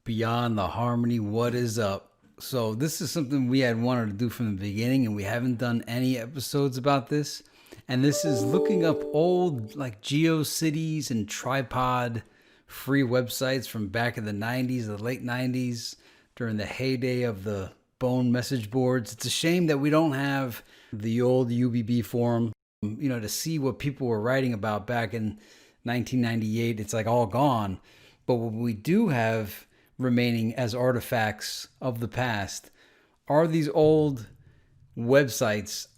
Beyond the Harmony, what is up? So this is something we had wanted to do from the beginning, and we haven't done any episodes about this. And this is looking up old like GeoCities and tripod free websites from back in the 90s, the late 90s, during the heyday of the Bone message boards. It's a shame that we don't have the old UBB forum, to see what people were writing about back in 1998. It's like all gone. But what we do have remaining as artifacts of the past are these old websites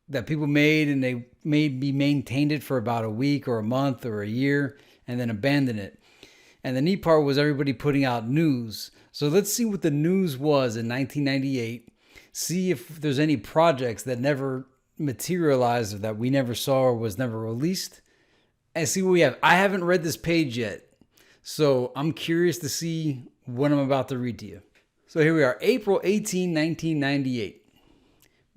that people made, and they maybe maintained it for about a week or a month or a year and then abandoned it. And the neat part was everybody putting out news. So let's see what the news was in 1998. See if there's any projects that never materialized or that we never saw or was never released. And see what we have. I haven't read this page yet, so I'm curious to see what I'm about to read to you. So here we are, April 18, 1998.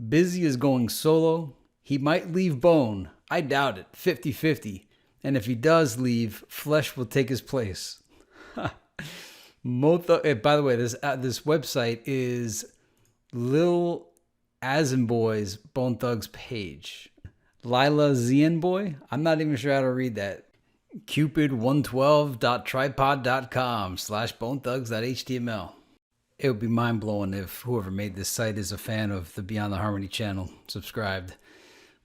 Busy is going solo. He might leave Bone. I doubt it, 50-50. And if he does leave, Flesh will take his place. By the way, this website is Lil Azenboy's Bone Thugs page. Lila Zienboy? I'm not even sure how to read that. Cupid112.tripod.com/bonethugs.html. It would be mind-blowing if whoever made this site is a fan of the Beyond the Harmony channel, subscribed.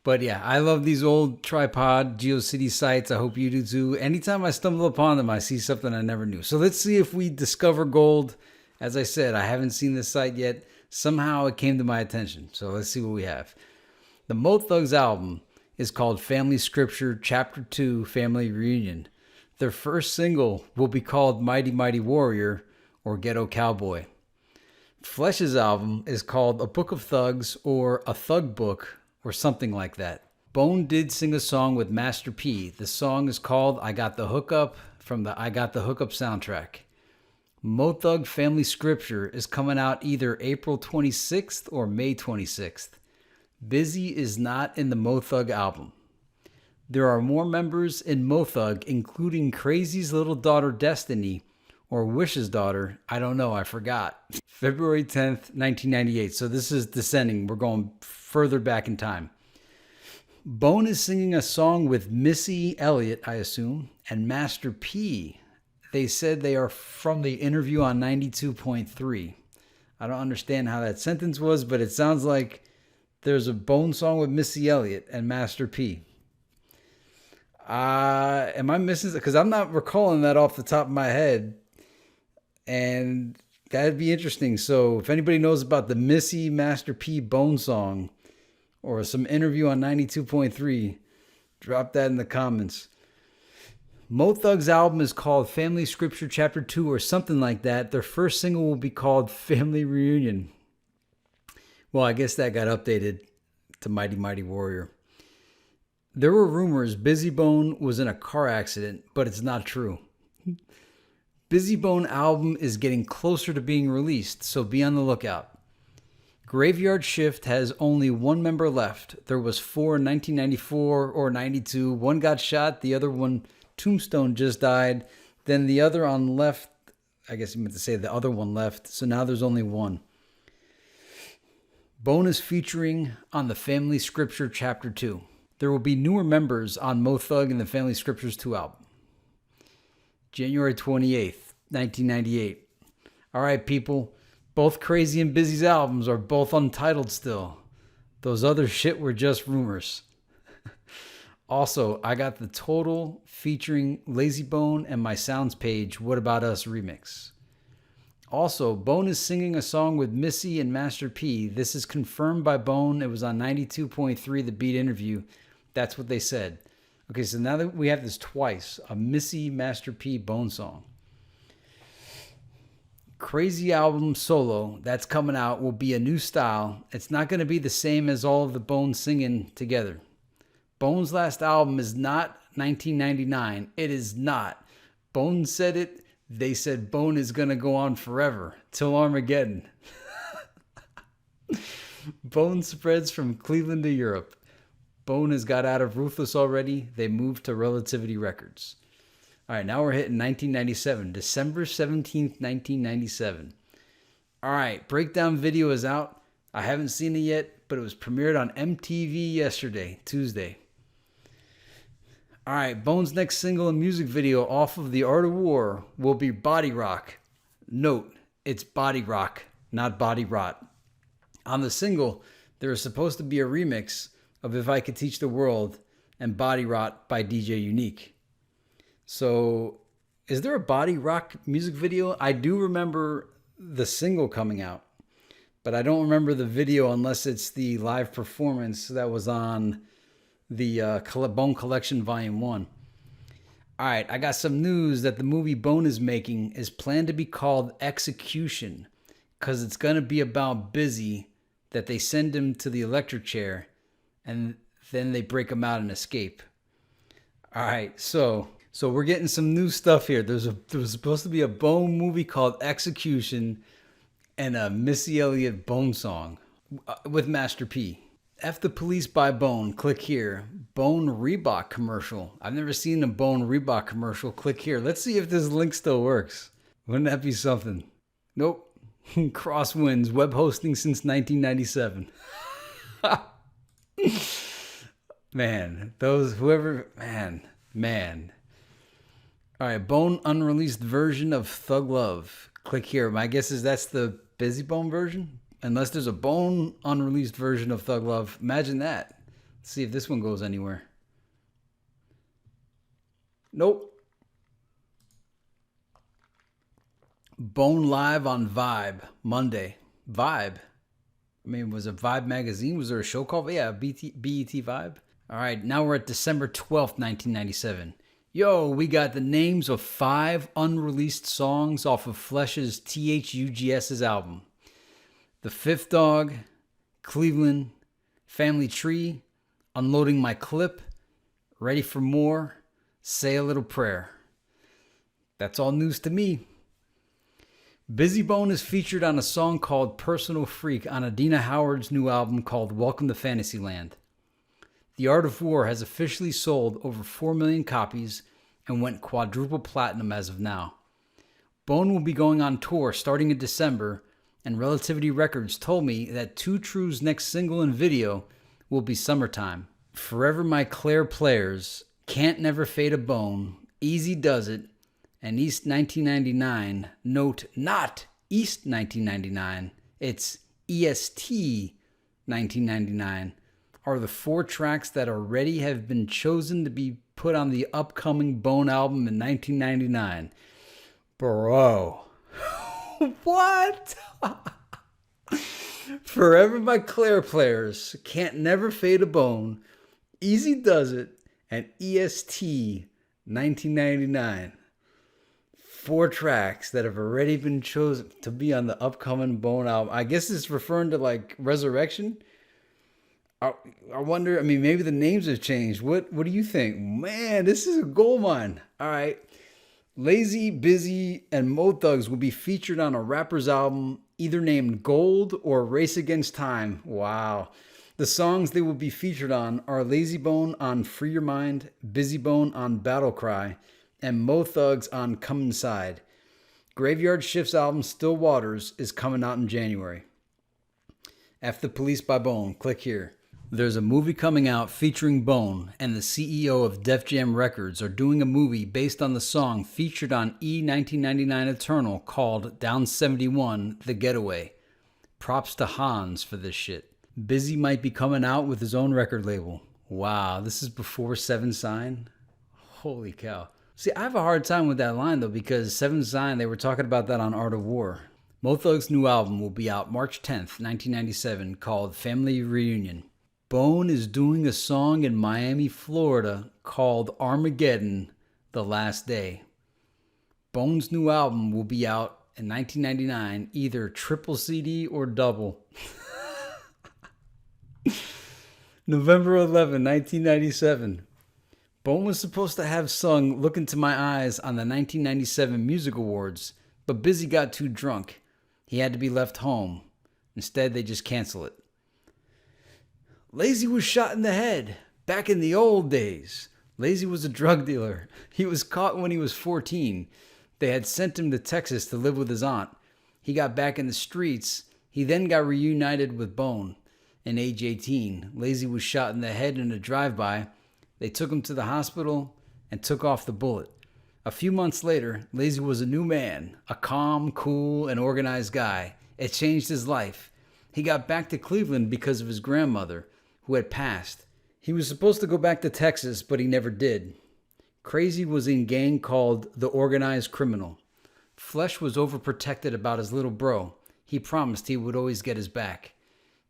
But yeah, I love these old tripod GeoCity sites. I hope you do too. Anytime I stumble upon them, I see something I never knew. So let's see if we discover gold. As I said, I haven't seen this site yet. Somehow it came to my attention. So let's see what we have. The Mo Thugs album is called Family Scripture Chapter 2 Family Reunion. Their first single will be called Mighty Mighty Warrior or Ghetto Cowboy. Flesh's album is called A Book of Thugs or A Thug Book or something like that. Bone did sing a song with Master P. The song is called I Got the Hookup from the I Got the Hookup soundtrack. Mo Thug Family Scripture is coming out either April 26th or May 26th. Busy is not in the Mo Thug album. There are more members in Mo Thug, including Crazy's little daughter Destiny, or Wish's daughter. I don't know, I forgot. February 10th, 1998. So this is descending. We're going further back in time. Bone is singing a song with Missy Elliot, I assume, and Master P. They said they are from the interview on 92.3. I don't understand how that sentence was, but it sounds like there's a Bone song with Missy Elliot and Master P. Am I missing? Because I'm not recalling that off the top of my head. And that'd be interesting. So if anybody knows about the Missy Master P Bone song or some interview on 92.3, drop that in the comments. Mo Thug's album is called Family Scripture Chapter 2 or something like that. Their first single will be called Family Reunion. Well, I guess that got updated to Mighty Mighty Warrior. There were rumors Busy Bone was in a car accident, but it's not true. Busy Bone album is getting closer to being released, so be on the lookout. Graveyard Shift has only one member left. There was 4 in 1994 or 92. One got shot, the other one, Tombstone, just died. Then the other on left, I guess you meant to say the other one left, so now there's only one. Bone is featuring on the Family Scripture Chapter 2. There will be newer members on Mo Thug and the Family Scriptures 2 album. January 28th, 1998. All right, people. Both Crazy and Busy's albums are both untitled still. Those other shit were just rumors. Also, I got the Total featuring Lazy Bone and my Sounds page, What About Us remix. Also, Bone is singing a song with Missy and Master P. This is confirmed by Bone. It was on 92.3, The Beat interview. That's what they said. Okay, so now that we have this twice, a Missy Master P Bone song. Crazy album solo that's coming out will be a new style. It's not going to be the same as all of the Bone singing together. Bone's last album is not 1999. It is not. Bone said it. They said Bone is going to go on forever, till Armageddon. Bone spreads from Cleveland to Europe. Bone has got out of Ruthless already. They moved to Relativity Records. All right, now we're hitting 1997, December 17th, 1997. All right, breakdown video is out. I haven't seen it yet, but it was premiered on MTV yesterday, Tuesday. All right, Bone's next single and music video off of The Art of War will be Body Rock. Note, it's Body Rock, not Body Rot. On the single, there is supposed to be a remix of If I Could Teach the World and Body Rot by DJ Unique. So, is there a Body Rock music video? I do remember the single coming out, but I don't remember the video unless it's the live performance that was on the Bone Collection Volume 1. All right, I got some news that the movie Bone is making is planned to be called Execution because it's going to be about Busy, that they send him to the electric chair and then they break him out and escape. All right, so we're getting some new stuff here. There was supposed to be a Bone movie called Execution and a Missy Elliot Bone song with Master P. F the Police by Bone, click here. Bone Reebok commercial. I've never seen a Bone Reebok commercial. Click here. Let's see if this link still works. Wouldn't that be something? Nope. Crosswinds, web hosting since 1997. Man, man. All right, Bone unreleased version of Thug Love. Click here. My guess is that's the Busy Bone version. Unless there's a Bone unreleased version of Thug Love. Imagine that. Let's see if this one goes anywhere. Nope. Bone live on Vibe Monday. Vibe. I mean, was it Vibe magazine? Was there a show called? Yeah, BET Vibe. All right, now we're at December 12th, 1997. Yo, we got the names of 5 unreleased songs off of Flesh's THUGS's album. The Fifth Dog, Cleveland, Family Tree, Unloading My Clip, Ready for More, Say a Little Prayer. That's all news to me. Busy Bone is featured on a song called Personal Freak on Adina Howard's new album called Welcome to Fantasyland. The Art of War has officially sold over 4 million copies and went quadruple platinum as of now. Bone will be going on tour starting in December, and Relativity Records told me that Too True's next single and video will be Summertime. Forever My Claire Players, Can't Never Fade a Bone, Easy Does It, and East 1999, note not East 1999, it's EST 1999, are the 4 tracks that already have been chosen to be put on the upcoming Bone album in 1999. Bro. What? Forever My Claire Players, Can't Never Fade a Bone, Easy Does It, and EST 1999. 4 tracks that have already been chosen to be on the upcoming Bone album. I guess it's referring to like Resurrection. I wonder, I mean, maybe the names have changed. What do you think? Man, this is a gold mine. All right. Lazy, Busy, and Mo Thugs will be featured on a rapper's album either named Gold or Race Against Time. Wow. The songs they will be featured on are Lazy Bone on Free Your Mind, Busy Bone on Battle Cry, and Mo Thugs on Come Inside. Graveyard Shift's album Still Waters is coming out in January. F the Police by Bone. Click here. There's a movie coming out featuring Bone, and the CEO of Def Jam Records are doing a movie based on the song featured on E1999 Eternal called Down 71, The Getaway. Props to Hans for this shit. Busy might be coming out with his own record label. Wow, this is before Seven Sign? Holy cow. See, I have a hard time with that line, though, because Seven Sign, they were talking about that on Art of War. Mo Thug's new album will be out March 10th, 1997, called Family Reunion. Bone is doing a song in Miami, Florida, called Armageddon, The Last Day. Bone's new album will be out in 1999, either triple CD or double. November 11, 1997. Bone was supposed to have sung Look Into My Eyes on the 1997 Music Awards, but Busy got too drunk. He had to be left home. Instead, they just cancel it. Lazy was shot in the head back in the old days. Lazy was a drug dealer. He was caught when he was 14. They had sent him to Texas to live with his aunt. He got back in the streets. He then got reunited with Bone. In age 18, Lazy was shot in the head in a drive-by. They took him to the hospital and took off the bullet. A few months later, Lazy was a new man, a calm, cool, and organized guy. It changed his life. He got back to Cleveland because of his grandmother, who had passed. He was supposed to go back to Texas, but he never did. Crazy was in a gang called the Organized Criminal. Flesh was overprotected about his little bro. He promised he would always get his back.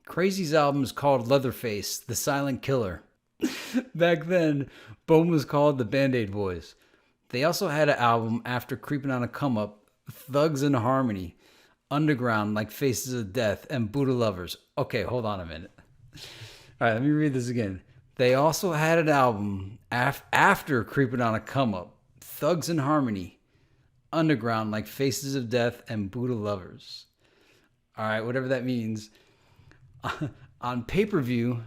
Crazy's album is called Leatherface, the Silent Killer. Back then, Bone was called the Band-Aid Boys. They also had an album after Creeping on a Come Up, Thugs in Harmony, Underground Like Faces of Death, and Buddha Lovers. Okay, hold on a minute. All right, let me read this again. They also had an album after Creeping on a Come Up, Thugs in Harmony, Underground Like Faces of Death, and Buddha Lovers. All right, whatever that means. On pay-per-view,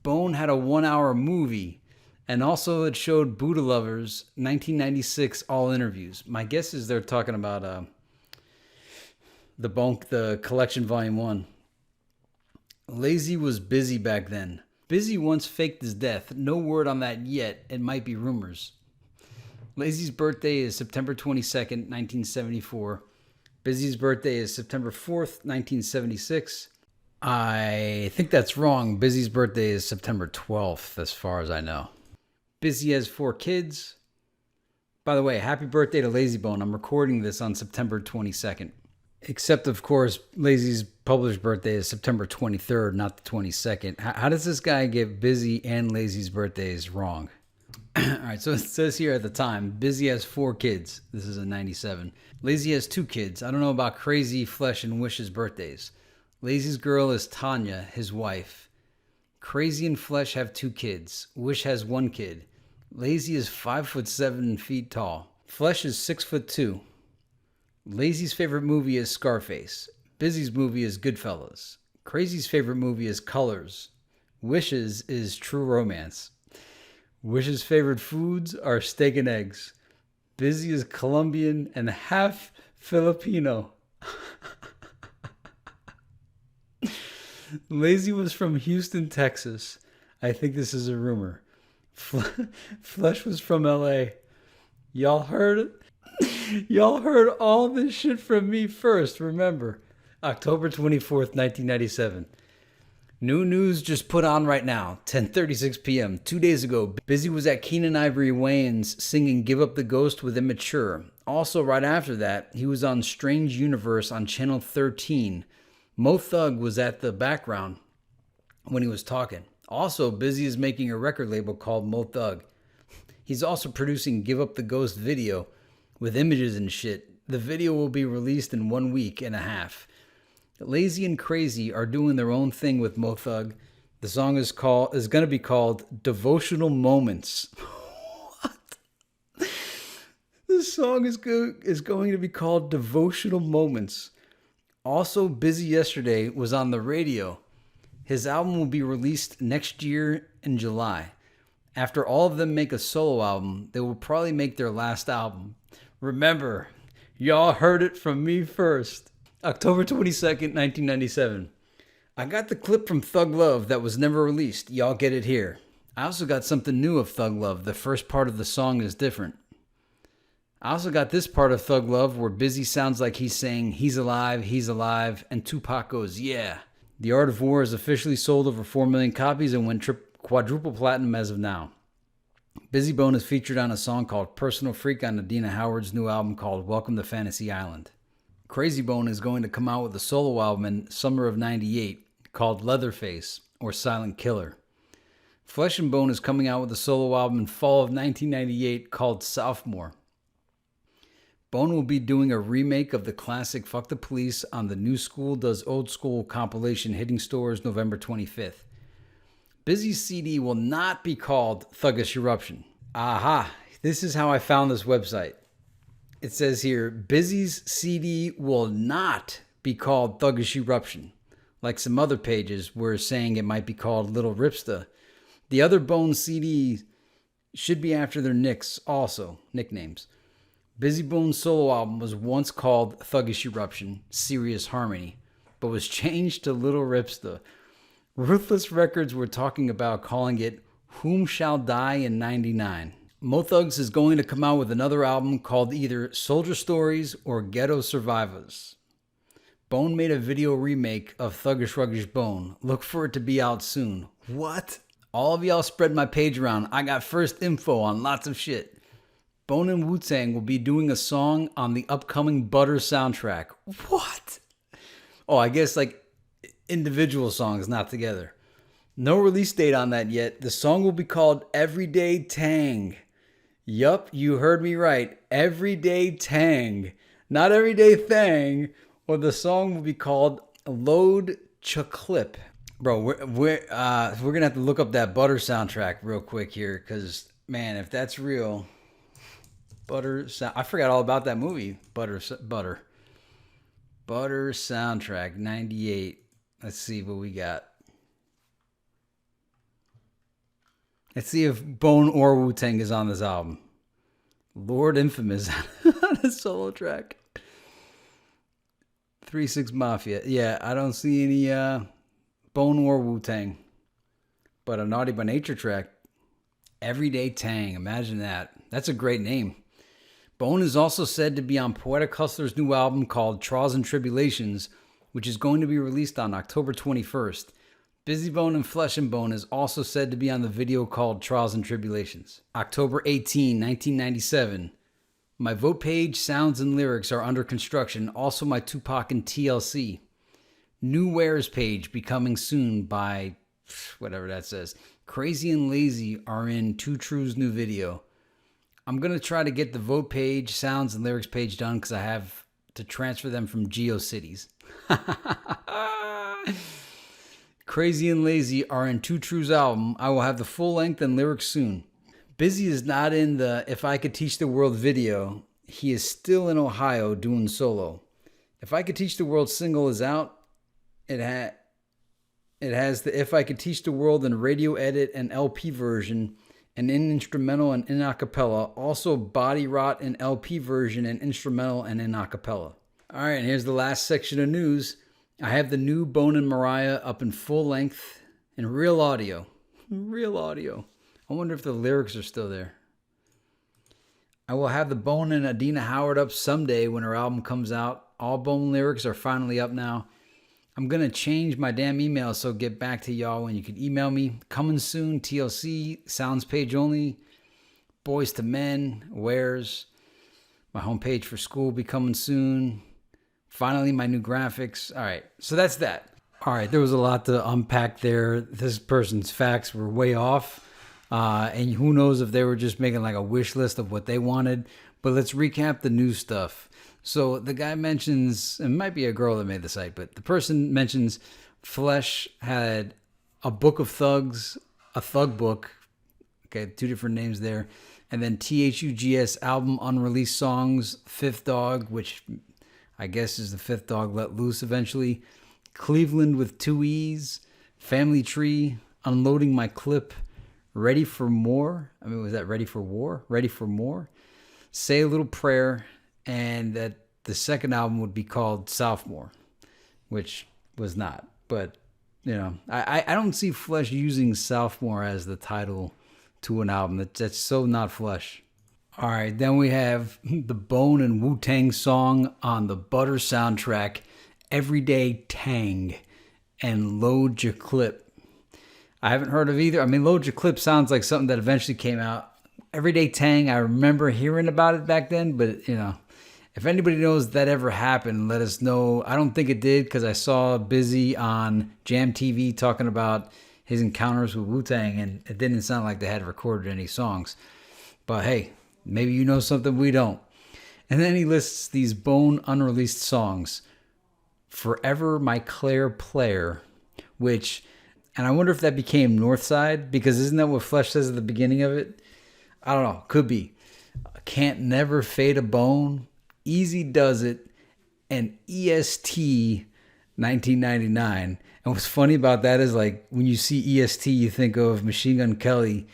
Bone had a 1-hour movie, and also it showed Buddha Lovers 1996 all interviews. My guess is they're talking about the collection volume 1. Lazy was busy back then. Busy once faked his death. No word on that yet. It might be rumors. Lazy's birthday is September 22nd, 1974. Busy's birthday is September 4th, 1976. I think that's wrong. Busy's birthday is September 12th, as far as I know. Busy has 4 kids. By the way, happy birthday to Lazy Bone. I'm recording this on September 22nd. Except, of course, Lazy's published birthday is September 23rd, not the 22nd. How does this guy get Busy and Lazy's birthdays wrong? All right, so it says here at the time, Busy has 4 kids. This is in 97. Lazy has 2 kids. I don't know about Crazy, Flesh, and Wish's birthdays. Lazy's girl is Tanya, his wife. Crazy and Flesh have 2 kids. Wish has 1 kid. Lazy is 5'7" tall. Flesh is 6'2". Lazy's favorite movie is Scarface. Busy's movie is Goodfellas. Crazy's favorite movie is Colors. Wish's is True Romance. Wish's favorite foods are steak and eggs. Busy is Colombian and half Filipino. Lazy was from Houston, Texas. I think this is a rumor. Flesh was from LA. Y'all heard all this shit from me first, remember. October 24th, 1997. New news just put on right now, 10:36 p.m. 2 days ago, Busy was at Keenan Ivory Wayans singing Give Up the Ghost with Immature. Also, right after that, he was on Strange Universe on Channel 13. Mo Thug was at the background when he was talking. Also, Busy is making a record label called Mo Thug. He's also producing Give Up the Ghost video with images and shit. The video will be released in 1 week and a half. Lazy and Crazy are doing their own thing with Mo Thug. The song is going to be called Devotional Moments. What? This song is going to be called Devotional Moments. Also, Busy yesterday was on the radio. His album will be released next year in July. After all of them make a solo album, they will probably make their last album. Remember, y'all heard it from me first. October 22nd, 1997. I got the clip from Thug Love that was never released. Y'all get it here. I also got something new of Thug Love. The first part of the song is different. I also got this part of Thug Love where Busy sounds like he's saying, he's alive, and Tupac goes, yeah. The Art of War is officially sold over 4 million copies and went quadruple platinum as of now. Busy Bone is featured on a song called Personal Freak on Adina Howard's new album called Welcome to Fantasy Island. Crazy Bone is going to come out with a solo album in summer of 98 called Leatherface or Silent Killer. Flesh and Bone is coming out with a solo album in fall of 1998 called Sophomore. Bone will be doing a remake of the classic Fuck the Police on the New School Does Old School compilation hitting stores November 25th. Busy's CD will not be called Thuggish Eruption. Aha, this is how I found this website. It says here, Busy's CD will not be called Thuggish Eruption. Like some other pages were saying it might be called Little Ripsta. The other Bone CD Should be after their nicks also, nicknames. Busy Bone's solo album was once called Thuggish Eruption, Serious Harmony, but was changed to Little Ripsta. Ruthless Records were talking about calling it Whom Shall Die in 99. Mo Thugs is going to come out with another album called either Soldier Stories or Ghetto Survivors. Bone made a video remake of Thuggish Ruggish Bone. Look for it to be out soon. What? All of y'all spread my page around. I got first info on lots of shit. Bone and Wu-Tang will be doing a song on the upcoming Butter soundtrack. What? Oh, I guess like individual songs, not together. No release date on that yet. The song will be called Everyday Tang. Yup, you heard me right. Everyday Tang. Not Everyday Thang. Or the song will be called Load Chaclip. Bro, we're gonna have to look up that Butter soundtrack real quick here, because man, if that's real, Butter. I forgot all about that movie. Butter soundtrack '98. Let's see what we got. Let's see if Bone or Wu-Tang is on this album. Lord Infamous on a solo track. 3-6 Mafia. Yeah, I don't see any Bone or Wu-Tang. But a Naughty by Nature track. Everyday Tang. Imagine that. That's a great name. Bone is also said to be on Poetic Hustler's new album called Trials and Tribulations, which is going to be released on October 21st. Busy Bone and Flesh and Bone is also said to be on the video called Trials and Tribulations. October 18, 1997. My vote page, sounds, and lyrics are under construction. Also my Tupac and TLC. New Wares page becoming soon by whatever that says. Crazy and Lazy are in Two True's new video. I'm going to try to get the vote page, sounds, and lyrics page done because I have to transfer them from GeoCities. Crazy and Lazy are in Two True's album. I will have the full length and lyrics soon. Busy is not in the If I Could Teach the World video. He is still in Ohio doing solo. If I Could Teach the World single is out. It has the If I Could Teach the World in radio edit and LP version, and in instrumental and in acapella. Also Body Rot in LP version and instrumental and in acapella. All right, and here's the last section of news. I have the new Bone and Mariah up in full length in real audio. Real audio. I wonder if the lyrics are still there. I will have the Bone and Adina Howard up someday when her album comes out. All Bone lyrics are finally up now. I'm going to change my damn email, so get back to y'all when you can email me. Coming soon, TLC, sounds page only, Boys to Men, Wares. My homepage for school will be coming soon. Finally, my new graphics. All right, so that's that. All right, there was a lot to unpack there. This person's facts were way off. And who knows if they were just making like a wish list of what they wanted. But let's recap the new stuff. So the guy mentions, it might be a girl that made the site, but the person mentions Flesh had a book of thugs, a thug book. Okay, two different names there. And then THUGS album unreleased songs, Fifth Dog, which I guess is the Fifth Dog let loose eventually. Cleveland with 2 E's, Family Tree, Unloading My Clip, Ready for More. I mean, was that Ready for War? Ready for More. Say a Little Prayer. And that the second album would be called Sophomore, which was not. But, you know, I don't see Flesh using Sophomore as the title to an album. That's so not Flesh. All right, then we have the Bone and Wu-Tang song on the Butter soundtrack, Everyday Tang, and Load Your Clip. I haven't heard of either. I mean, Load Your Clip sounds like something that eventually came out. Everyday Tang, I remember hearing about it back then, but, you know, if anybody knows that ever happened, let us know. I don't think it did because I saw Busy on Jam TV talking about his encounters with Wu-Tang, and it didn't sound like they had recorded any songs. But hey, maybe you know something we don't. And then he lists these Bone unreleased songs. Forever My Claire Player, which, and I wonder if that became Northside, because isn't that what Flesh says at the beginning of it? I don't know, could be. Can't Never Fade a Bone, Easy Does It, and EST 1999. And what's funny about that is, like, when you see EST, you think of Machine Gun Kelly,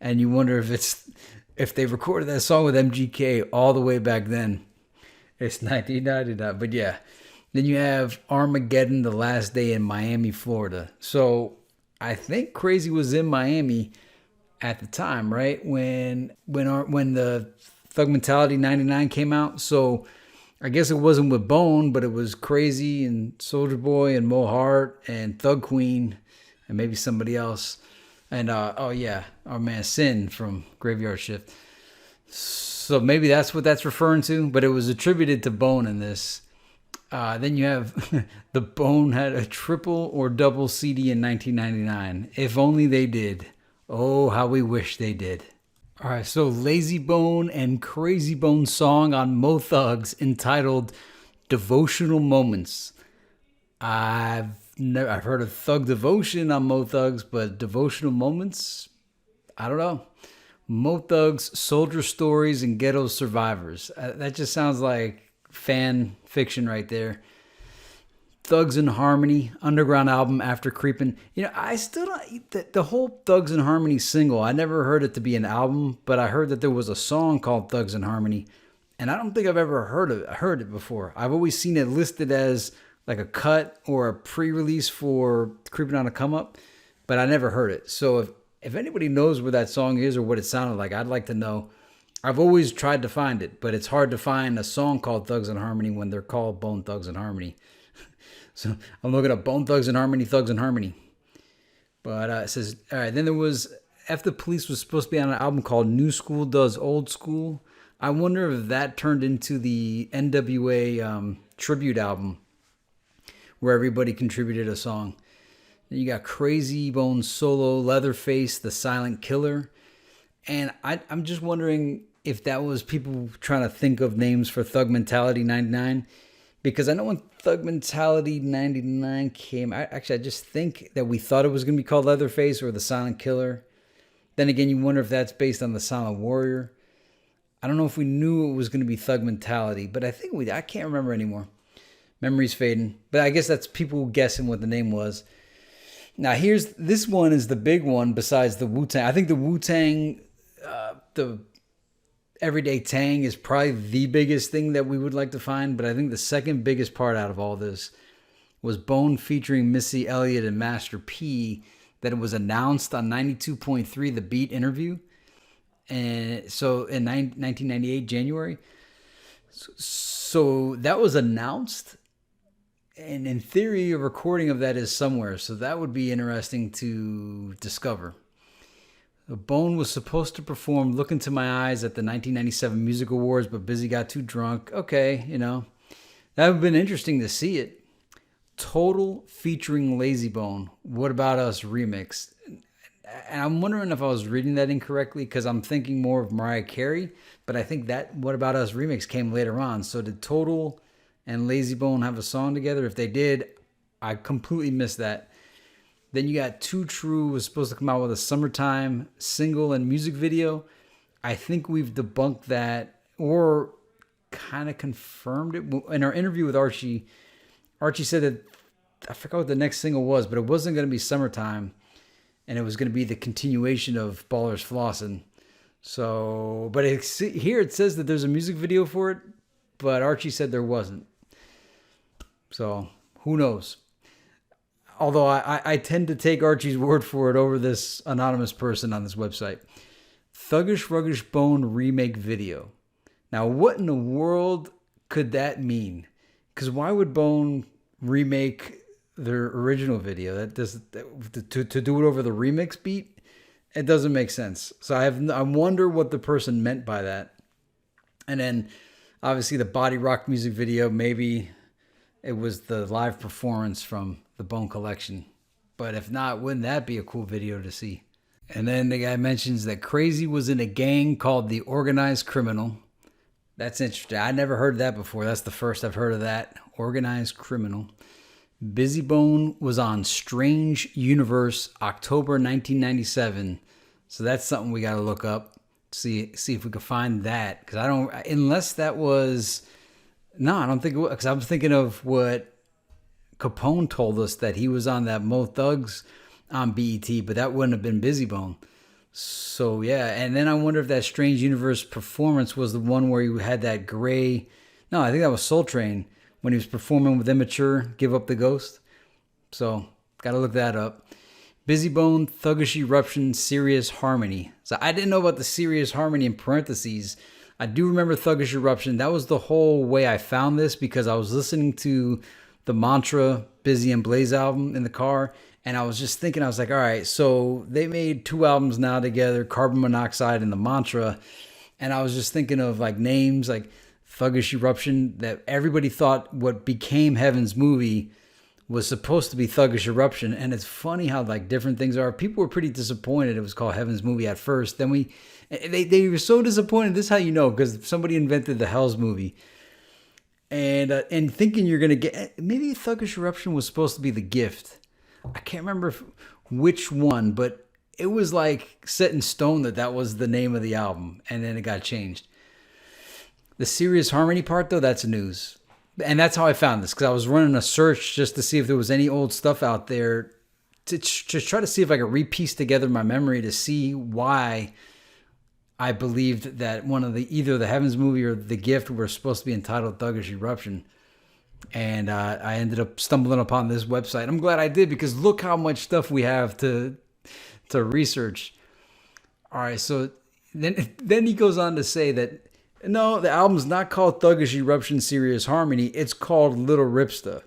and you wonder if it's If they recorded that song with MGK all the way back then, it's 1999. But yeah, then you have Armageddon, the last day in Miami, Florida. So I think Crazy was in Miami at the time, right? When the Thug Mentality 99 came out. So I guess it wasn't with Bone, but it was Crazy and Soulja Boy and Mo Hart and Thug Queen and maybe somebody else. And oh yeah, our man Sin from Graveyard Shift. So maybe that's what that's referring to, but it was attributed to Bone in this. Then you have the Bone had a triple or double CD in 1999. If only they did. Oh, how we wish they did. All right, so Lazy Bone and Crazy Bone song on Mo Thugs entitled Devotional Moments. I've heard of Thug Devotion on Mo Thugs, but Devotional Moments, I don't know. Mo Thugs, Soldier Stories, and Ghetto Survivors. That just sounds like fan fiction right there. Thugs in Harmony, underground album After Creeping. You know, I still don't, the whole Thugs in Harmony single, I never heard it to be an album, but I heard that there was a song called Thugs in Harmony, and I don't think I've ever heard it before. I've always seen it listed as like a cut or a pre-release for Creeping on a Come Up, but I never heard it. So if anybody knows where that song is or what it sounded like, I'd like to know. I've always tried to find it, but it's hard to find a song called Thugs in Harmony when they're called Bone Thugs in Harmony. So I'm looking up Bone Thugs in Harmony, Thugs in Harmony. But it says, all right, then there was, F the Police was supposed to be on an album called New School Does Old School. I wonder if that turned into the NWA tribute album where everybody contributed a song. Then you got Crazy Bone solo, Leatherface, The Silent Killer. And I'm just wondering if that was people trying to think of names for Thug Mentality 99. Because I know when Thug Mentality 99 came, I just think that we thought it was going to be called Leatherface or The Silent Killer. Then again, you wonder if that's based on The Silent Warrior. I don't know if we knew it was going to be Thug Mentality, but I think I can't remember anymore. Memory's fading. But I guess that's people guessing what the name was. Now, this one is the big one besides the Wu-Tang. I think the Wu-Tang, the Everyday Tang is probably the biggest thing that we would like to find, but I think the second biggest part out of all this was Bone featuring Missy Elliot and Master P, that it was announced on 92.3 The Beat interview. And so in 1998, January. So that was announced. And in theory, a recording of that is somewhere. So that would be interesting to discover. Bone was supposed to perform Look Into My Eyes at the 1997 Music Awards, but Busy got too drunk. Okay, that would have been interesting to see it. Total featuring Lazy Bone, What About Us remix. And I'm wondering if I was reading that incorrectly because I'm thinking more of Mariah Carey, but I think that What About Us remix came later on. So did Total and Lazy Bone have a song together? If they did, I completely missed that. Then you got Too True was supposed to come out with a summertime single and music video. I think we've debunked that or kind of confirmed it. In our interview with Archie said that, I forgot what the next single was, but it wasn't going to be Summertime. And it was going to be the continuation of Ballers Flossin'. So, but here it says that there's a music video for it, but Archie said there wasn't. So, who knows? Although I tend to take Archie's word for it over this anonymous person on this website. Thuggish Ruggish Bone remake video. Now, what in the world could that mean? Because why would Bone remake their original video? To do it over the remix beat? It doesn't make sense. So I wonder what the person meant by that. And then, obviously, the Body Rock music video, maybe it was the live performance from the Bone Collection. But if not, wouldn't that be a cool video to see? And then the guy mentions that Crazy was in a gang called the Organized Criminal. That's interesting. I never heard that before. That's the first I've heard of that. Organized Criminal. Busy Bone was on Strange Universe, October 1997. So that's something we got to look up. See if we can find that. Because I don't think it was. Because I'm thinking of what Capone told us, that he was on that Mo Thugs on BET, but that wouldn't have been Busy Bone. So yeah, and then I wonder if that Strange Universe performance was the one where you had that gray. No, I think that was Soul Train when he was performing with Immature, Give Up the Ghost. So gotta look that up. Busy Bone, Thuggish Eruption, Serious Harmony. So I didn't know about the Serious Harmony in parentheses. I do remember Thuggish Eruption. That was the whole way I found this because I was listening to the Mantra, Busy and Blaze album in the car. And I was just thinking, I was like, all right, so they made 2 albums now together, Carbon Monoxide and the Mantra. And I was just thinking of like names like Thuggish Eruption that everybody thought what became Heaven's Movie was supposed to be Thuggish Eruption. And it's funny how like different things are. People were pretty disappointed it was called Heaven's Movie at first. Then they were so disappointed. This is how you know, because somebody invented the Hell's Movie. And thinking you're going to get, maybe Thuggish Eruption was supposed to be The Gift. I can't remember which one, but it was like set in stone that was the name of the album, and then it got changed. The Serious Harmony part, though, that's news. And that's how I found this, because I was running a search just to see if there was any old stuff out there to try to see if I could repiece together my memory to see why I believed that one of either the Heaven's Movie or The Gift were supposed to be entitled Thuggish Eruption. And I ended up stumbling upon this website. I'm glad I did, because look how much stuff we have to research. All right, so then he goes on to say that, no, the album's not called Thuggish Eruption Serious Harmony. It's called Little Ripsta.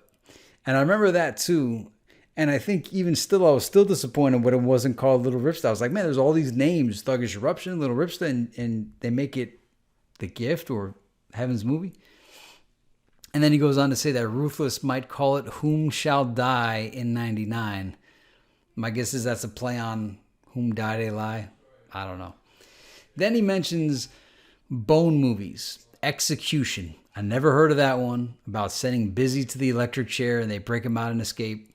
And I remember that too. And I think even still, I was still disappointed when it wasn't called Little Ripsta. I was like, man, there's all these names, Thuggish Eruption, Little Ripsta, and they make it The Gift or Heaven's Movie. And then he goes on to say that Ruthless might call it Whom Shall Die in 99. My guess is that's a play on Whom Die They Lie. I don't know. Then he mentions Bone Movies, Execution. I never heard of that one. About sending Busy to the electric chair and they break him out and escape.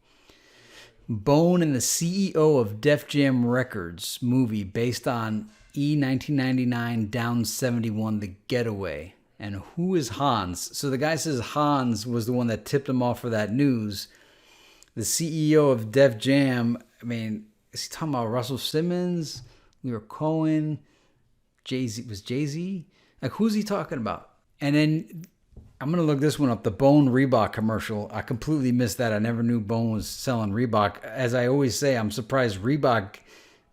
Bone and the CEO of Def Jam Records movie based on E1999 Down 71 The Getaway. And who is Hans? So the guy says Hans was the one that tipped him off for that news. The CEO of Def Jam, I mean, is he talking about Russell Simmons, Leroy Cohen, Jay-Z? Was Jay-Z? Like, who's he talking about? And then I'm going to look this one up, the Bone Reebok commercial. I completely missed that. I never knew Bone was selling Reebok. As I always say, I'm surprised Reebok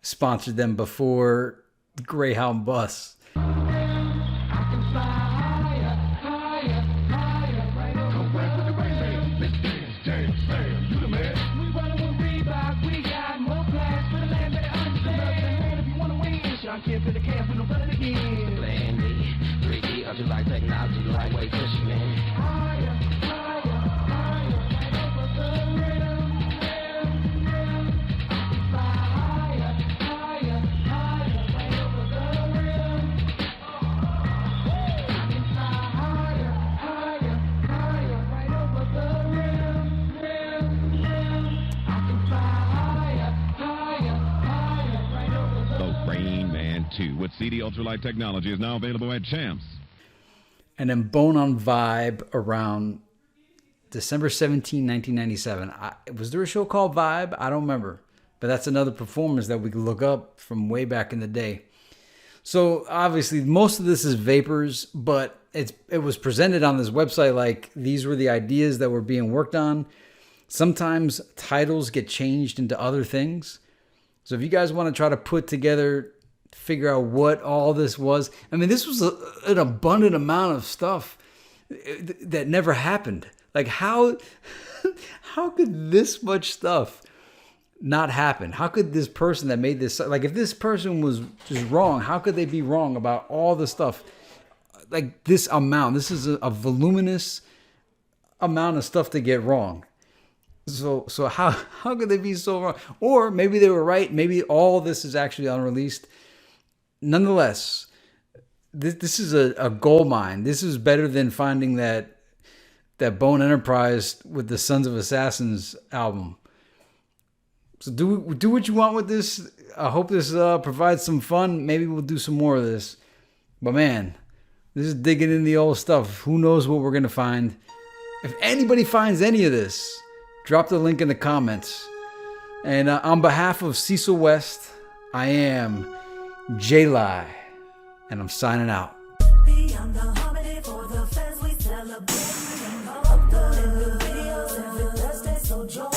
sponsored them before Greyhound Bus. With CD ultralight technology is now available at Champs. And then Bone on Vibe around December 17, 1997. Was there a show called Vibe? I don't remember. But that's another performance that we could look up from way back in the day. So obviously most of this is vapors, but it was presented on this website like these were the ideas that were being worked on. Sometimes titles get changed into other things. So if you guys want to try to put together, figure out what all this was. I mean, this was an abundant amount of stuff that never happened. Like how could this much stuff not happen? How could this person that made this, like if this person was just wrong, how could they be wrong about all the stuff? Like this amount, this is a voluminous amount of stuff to get wrong. So how could they be so wrong? Or maybe they were right. Maybe all this is actually unreleased. Nonetheless, this is a gold mine. This is better than finding that Bone Enterprise with the Sons of Assassins album. So do what you want with this. I hope this provides some fun. Maybe we'll do some more of this. But man, this is digging in the old stuff. Who knows what we're going to find. If anybody finds any of this, drop the link in the comments. And on behalf of Cecil West, I am J-Lie. And I'm signing out. Beyond the harmony for the fans we celebrate. Uploading the videos every Thursday, so join